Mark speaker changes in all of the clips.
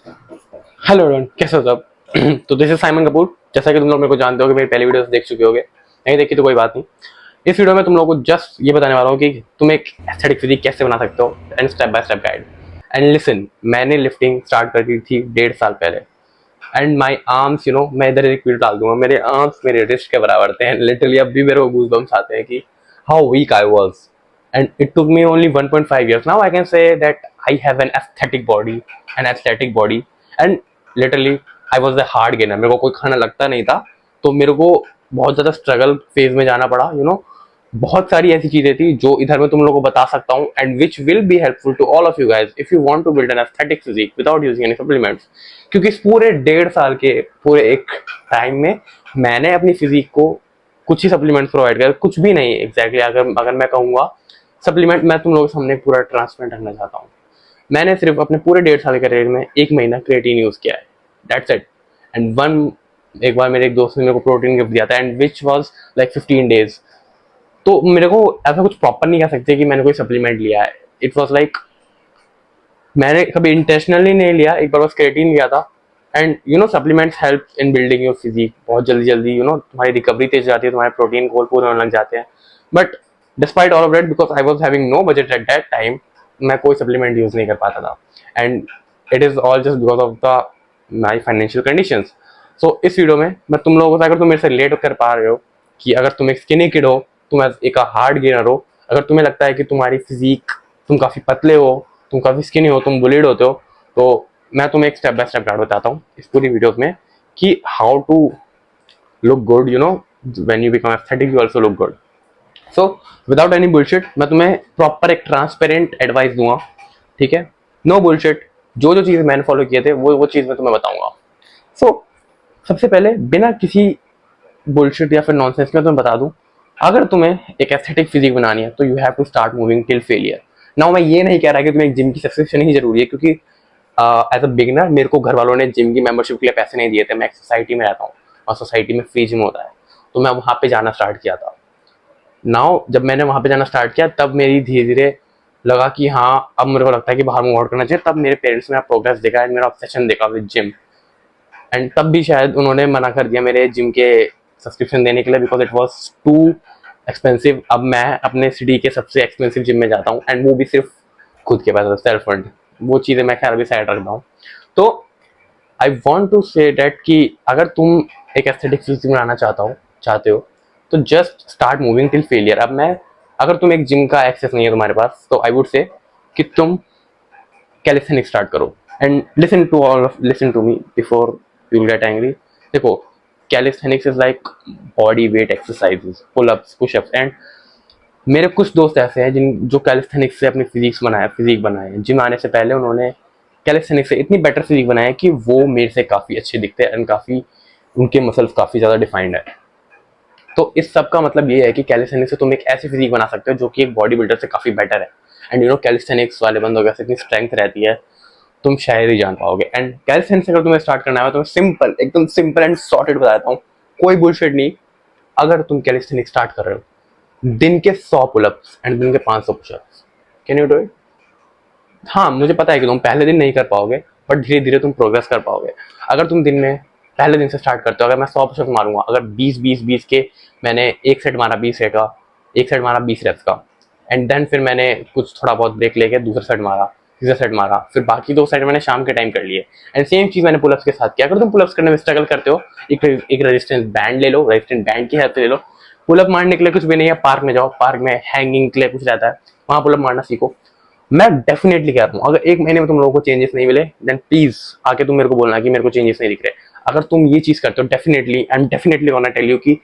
Speaker 1: Hello everyone, कैसे हो सब? तो दिस इज साइमन कपूर। जैसा कि तुम लोग मेरे को जानते हो कि मेरी पहली वीडियोस देख चुके होगे, नहीं देखी तो कोई बात नहीं। इस वीडियो में तुम लोगों को जस्ट ये बताने वाला हूँ कि तुम एक एस्थेटिक फिजिक कैसे बना सकते हो and step by step guide. And listen, मैंने लिफ्टिंग स्टार्ट कर दी थी 1.5 साल पहले। एंड माई आर्म्स, मैं इधर एक वीडियो डाल दूंगा, मेरे आर्म्स मेरे रिस्ट के बराबर थे एंड लिटरली अब भी मेरे को गूज बम्स आते हैं कि how weak I was. And it took me only 1.5 years. Now I can say that I have an aesthetic body, an aesthetic body, and literally I was a hard gainer. मेरे को कोई खाना लगता नहीं था, तो मेरे को बहुत ज़्यादा स्ट्रगल फेज में जाना पड़ा। बहुत सारी ऐसी चीज़ें थी जो इधर मैं तुम लोगों को बता सकता हूँ and which will be helpful to all of you guys if you want to build an aesthetic physique without using any supplements. क्योंकि इस पूरे 1.5 साल के पूरे एक टाइम में मैंने अपनी फिजिक को कुछ ही सप्लीमेंट्स प्रोवाइड किया, कुछ भी नहीं एग्जैक्टली। अगर मैं कहूँगा सप्लीमेंट, मैं तुम लोगों के सामने पूरा ट्रांसपेरेंट रखना चाहता हूँ। मैंने सिर्फ अपने पूरे 1.5 साल के करियर में 1 महीना क्रिएटिन यूज किया है, दैट्स इट। एंड वन एक बार मेरे एक दोस्त ने मेरे को प्रोटीन गिफ्ट दिया था and which was like 15 days। तो मेरे को ऐसा कुछ प्रॉपर नहीं कह सकते कि मैंने कोई सप्लीमेंट लिया है। इट वॉज लाइक मैंने कभी इंटेंशनली नहीं लिया, एक बार बस क्रिएटिन लिया था। And supplements help in building your physique बहुत जल्दी जल्दी। तुम्हारी रिकवरी तेज जाती है, तुम्हारे प्रोटीन गोल पूरे होने लग जाते हैं। But despite all of that, because I was having no budget at that time, मैं कोई सप्लीमेंट यूज नहीं कर पाता था। And it is all just because of the my financial condition. So इस वीडियो में मैं तुम लोगों को, अगर तुम मेरे से रिलेट कर पा रहे हो कि अगर तुम एक स्किनी किड हो, तुम एक हार्ड गेनर हो, अगर तुम्हें लगता है कि तुम्हारी फिजिक, तुम काफ़ी पतले हो, तुम काफ़ी स्किनी हो, तुम बुलिड होते हो, तो मैं तुम्हें एक स्टेप बाय स्टेप गाइड बताता हूँ इस पूरी वीडियोस में कि how to look good. When you become aesthetic you also look good. So without any bullshit मैं तुम्हें प्रॉपर एक ट्रांसपेरेंट एडवाइस दूंगा, ठीक है? No bullshit. जो जो चीज़ मैंने फॉलो किए थे वो चीज़ मैं तुम्हें बताऊंगा। सो सबसे पहले बिना किसी बुलशिट या फिर नॉनसेंस में तुम्हें बता दूं, अगर तुम्हें एक एस्थेटिक फिजिक बनानी है तो you have to start moving till failure. Now मैं ये नहीं कह रहा कि तुम्हें एक जिम की सब्सक्रिप्शन ही जरूरी है, क्योंकि एज अ बिगिनर मेरे को घर वालों ने जिम की मेंबरशिप के लिए पैसे नहीं दिए थे। मैं एक सोसाइटी में रहता हूँ और सोसाइटी में फ्री जिम होता है, तो मैं वहाँ पे जाना स्टार्ट किया था। नाउ जब मैंने वहाँ पे जाना स्टार्ट किया तब मेरी धीरे धीरे लगा कि हाँ अब मेरे को लगता है कि बाहर मूव आउट करना चाहिए। तब मेरे पेरेंट्स ने मेरा प्रोग्रेस देखा एंड मेरा ऑब्सेशन देखा विद जिम। एंड तब भी शायद उन्होंने मना कर दिया मेरे जिम के सब्सक्रिप्शन देने के लिए, because it was too expensive. अब मैं अपने सिटी के सबसे एक्सपेंसिव जिम में जाता हूँ एंड वो भी सिर्फ खुद के पैसे, सेल्फ फंड। वो चीज़ें मैं खैर अभी साइड रखता हूँ। तो I want to say that कि अगर तुम एक एस्थेटिक फिजिक बनाना चाहते हो तो just start moving till failure. अब मैं, अगर तुम एक जिम का एक्सेस नहीं है तुम्हारे पास, तो आई वुड से कि तुम कैलिस्थेनिक स्टार्ट करो। And listen to me before you get angry. देखो, calisthenics is like body weight exercises, pull ups, pushups. And मेरे कुछ दोस्त ऐसे हैं जिन जो कैलिस्थेनिक्स से अपनी फिजिक बनाए हैं। जिम आने से पहले उन्होंने कैलिस्थेनिक्स से इतनी बेटर फिजिक बनाया कि वो मेरे से काफ़ी अच्छे दिखते हैं एंड काफ़ी उनके मसल्स काफ़ी ज़्यादा डिफाइंड है। तो इस सब का मतलब ये है कि कैलिस्थेनिक्स से तुम एक ऐसी फिजिक बना सकते हो जो कि एक बॉडी बिल्डर से काफ़ी बेटर है। एंड कैलिस्थेनिक्स वाले बंदों के इतनी स्ट्रेंथ रहती है, तुम शायद ही जान पाओगे। एंड कैलिस्थेनिक्स अगर तुम्हें स्टार्ट करना है तो मैं सिंपल, एकदम सिंपल एंड सॉर्टेड बता देता हूँ, कोई बुलशिट नहीं। अगर तुम कैलिस्थेनिक्स स्टार्ट कर रहे हो, दिन के 100 पुलअप्स एंड दिन के 500 pushups, can you do it? हाँ, मुझे पता है कि तुम पहले दिन नहीं कर पाओगे, बट धीरे धीरे तुम प्रोग्रेस कर पाओगे। अगर तुम दिन में पहले दिन से स्टार्ट करते हो, अगर मैं 100 पुशअप मारूंगा, अगर 20 के मैंने एक सेट मारा 20 का, एक सेट मारा 20 reps का, एंड देन फिर मैंने कुछ थोड़ा बहुत ब्रेक लेके दूसरा सेट मारा, तीसरा सेट मारा, फिर बाकी 2 सेट मैंने शाम के टाइम कर लिए। एंड सेम चीज़ मैंने पुलअप्स के साथ किया। अगर तुम पुलअप्स करने में स्ट्रगल करते हो, एक रेजिस्टेंस बैंड ले लो, रेजिस्टेंस बैंड की हेल्प ले लो। पुलअप मारने के लिए कुछ भी नहीं है, पार्क में जाओ, पार्क में हैंगिंग के लिए कुछ रहता है, वहाँ पुलअप मारना सीखो। मैं डेफिनेटली कह रहा हूँ, अगर 1 महीने में तुम लोगों को चेंजेस नहीं मिले, देन प्लीज आके तुम मेरे को बोलना कि मेरे को चेंजेस नहीं दिख रहे। अगर तुम ये चीज करते हो, definitely I am definitely gonna tell you कि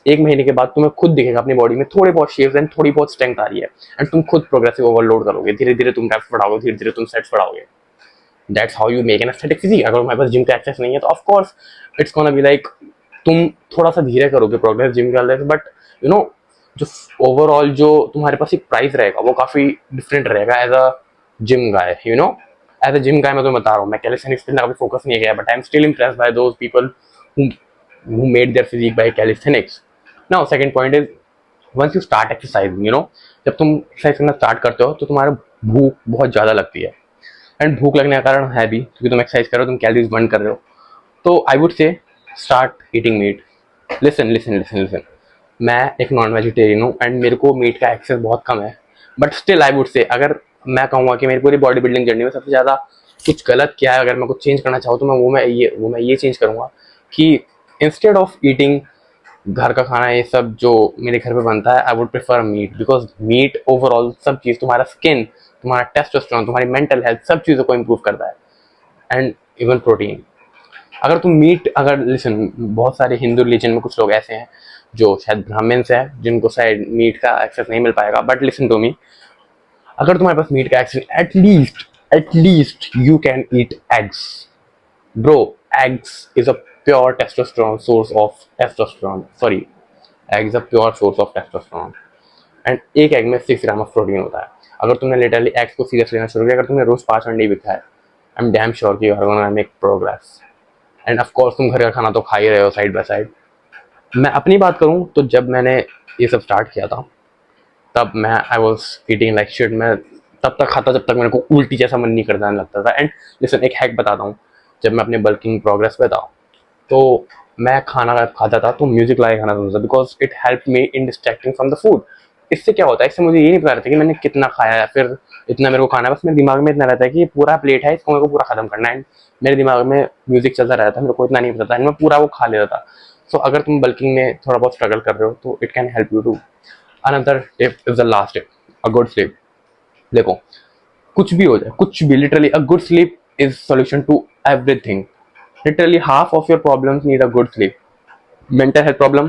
Speaker 1: 1 महीने के बाद तुम्हें खुद दिखेगा अपनी बॉडी में थोड़े बहुत शेप्स एंड थोड़ी बहुत स्ट्रेंथ आ रही है। एंड तुम खुद प्रोग्रेसिव ओवरलोड करोगे, धीरे धीरे तुम रेप्स बढ़ाओगे, धीरे धीरे तुम सेट्स बढ़ाओगे। That's how you make an aesthetic physique. अगर तुम्हारे पास जिम का एक्सेस नहीं है तो of course it's gonna be like तुम थोड़ा सा धीरे करोगे प्रोग्रेस जिम के अंदर, बट यू नो जो ओवरऑल जो तुम्हारे पास एक प्राइस रहेगा वो काफी डिफरेंट रहेगा as a gym guy. As a gym guy मैं तुम्हें बता रहा हूँ, मैं कैलिस्थेनिक्स पे कभी फोकस नहीं किया, but I am still impressed by those people who made their physique by calisthenics. Now second point is, once you start exercising, जब तुम एक्सरसाइज करना स्टार्ट करते हो तो तुम्हारा भूख बहुत ज़्यादा लगती है। एंड भूख लगने का कारण है भी क्योंकि तुम एक्सरसाइज कर रहे हो, तुम कैलोरीज बर्न कर रहे हो। तो I would say start eating meat. Listen listen listen listen, मैं एक नॉन वेजिटेरियन हूँ एंड मेरे को मीट का एक्सेस बहुत कम है, but still I would say अगर मैं कहूँगा कि मेरी पूरी बॉडी बिल्डिंग जर्नी में सबसे ज़्यादा कुछ गलत किया है, अगर मैं कुछ चेंज करना चाहूँ तो मैं ये चेंज करूँगा कि इंस्टेड ऑफ ईटिंग घर का खाना ये सब जो मेरे घर पे बनता है, I would prefer meat, because meat overall सब चीज़, तुम्हारा स्किन, तुम्हारा टेस्टोस्टेरोन, तुम्हारी मेंटल हेल्थ, सब चीज़ों को इम्प्रूव करता है। एंड इवन प्रोटीन, अगर तुम मीट, अगर लिसन, बहुत सारे हिंदू रिलीजन में कुछ लोग ऐसे हैं जो शायद ब्राह्मण्स हैं जिनको शायद मीट का एक्सेस नहीं मिल पाएगा, बट लिसन टू मी, अगर तुम्हारे पास मीट का access, at least you can eat eggs bro. Eggs is a pure testosterone source of testosterone, sorry, egg is a pure source of testosterone. And एक egg में 6 gram of protein होता है। अगर तुमने लिटरली एग्स को serious लेना शुरू किया, अगर तुमने रोज 5 अंडे भी खाए, आई एम डैम श्योर कि you are gonna make progress. And of course तुम घर का खाना तो खा ही रहे हो साइड बाय साइड। मैं अपनी बात करूं तो जब मैंने ये सब स्टार्ट किया था तब मैं I was eating like shit. मैं तब तक खाता जब तक मेरे को उल्टी जैसा मन नहीं करने लगता था। एंड लिसन, एक हैक बताता हूँ। जब मैं अपने बल्किंग प्रोग्रेस पे था तो मैं खाना खाता था तो म्यूजिक लगा के खाना सुनता था, because it help me in distracting from the food. इससे क्या होता है, इससे मुझे ये नहीं पता रहता कि मैंने कितना खाया है, फिर इतना मेरे को खाना है। बस मेरे दिमाग में इतना रहता है कि ये पूरा प्लेट है, इसको मेरे को पूरा खत्म करना है। मेरे दिमाग में म्यूजिक चलता रहता है, मेरे को इतना नहीं पता था, मैं पूरा वो खा लेता था। सो अगर तुम बल्किंग में थोड़ा बहुत स्ट्रगल कर रहे हो तो it can help you too. Another tip is the last tip, a good sleep. देखो, कुछ भी हो जाए, कुछ भी, literally a good sleep is solution to everything. Literally half of your problems need a good sleep. Mental health problem,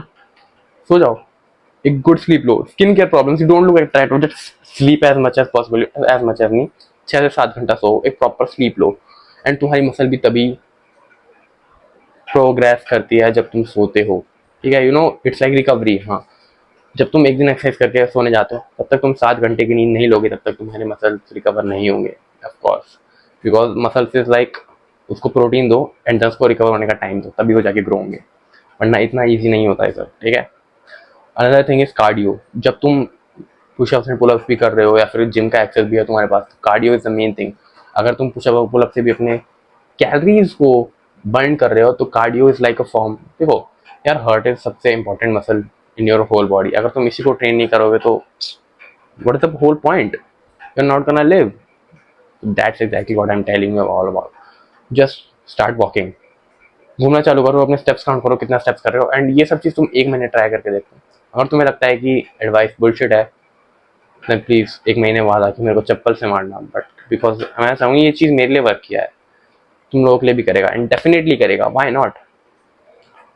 Speaker 1: सो जाओ, एक गुड स्लीप लो। Skin care problems, you don't look at that, just sleep as much as possible, as much as नहीं, 6 से 7 घंटा सो, एक proper sleep low. And तुम्हारी muscle भी तभी प्रोग्रेस करती है जब तुम सोते हो, ठीक है? You know, it's like recovery. हाँ, जब तुम एक दिन एक्सरसाइज करके सोने जाते हो तब तक तुम 7 घंटे की नींद नहीं लोगे, तब तक तुम्हारे मसल्स रिकवर नहीं होंगे, of course, because muscles is like, उसको प्रोटीन दो एंड उसको रिकवर होने का टाइम दो, तभी वो जाके ग्रो होंगे, वरना इतना ईजी नहीं होता है सर, ठीक है? Another thing is cardio. जब तुम पुशअप्स एंड पुलअप्स भी कर रहे हो या फिर जिम का एक्सेस भी है तुम्हारे पास, cardio is the main thing. अगर तुम पुशअप और पुलअप से भी अपने कैलोरीज को बर्न कर रहे हो तो cardio is like a form. देखो यार, हार्ट इज सबसे important muscle in your whole body. अगर तुम इसी को ट्रेन नहीं करोगे तो what is the whole point? You are not gonna live. That's exactly what I am telling you all about. Just start walking, घूमना चालू करो, अपने स्टेप्स काउंट करो, कितना स्टेप्स कर रहे हो, एंड ये सब चीज़ तुम 1 महीने ट्राई करके देखो। अगर तुम्हें लगता है कि एडवाइस बुलशिट है, देन प्लीज़ 1 महीने बाद आके मेरे को चप्पल से मारना, बट बिकॉज मैं चाहूँगी ये चीज़ मेरे लिए वर्क किया है, तुम लोगों के लिए भी करेगा, एंड डेफिनेटली करेगा, why not?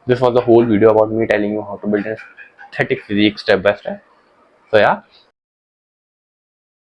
Speaker 1: This was the whole video about me telling you how to build an aesthetic physique step by step. So yeah,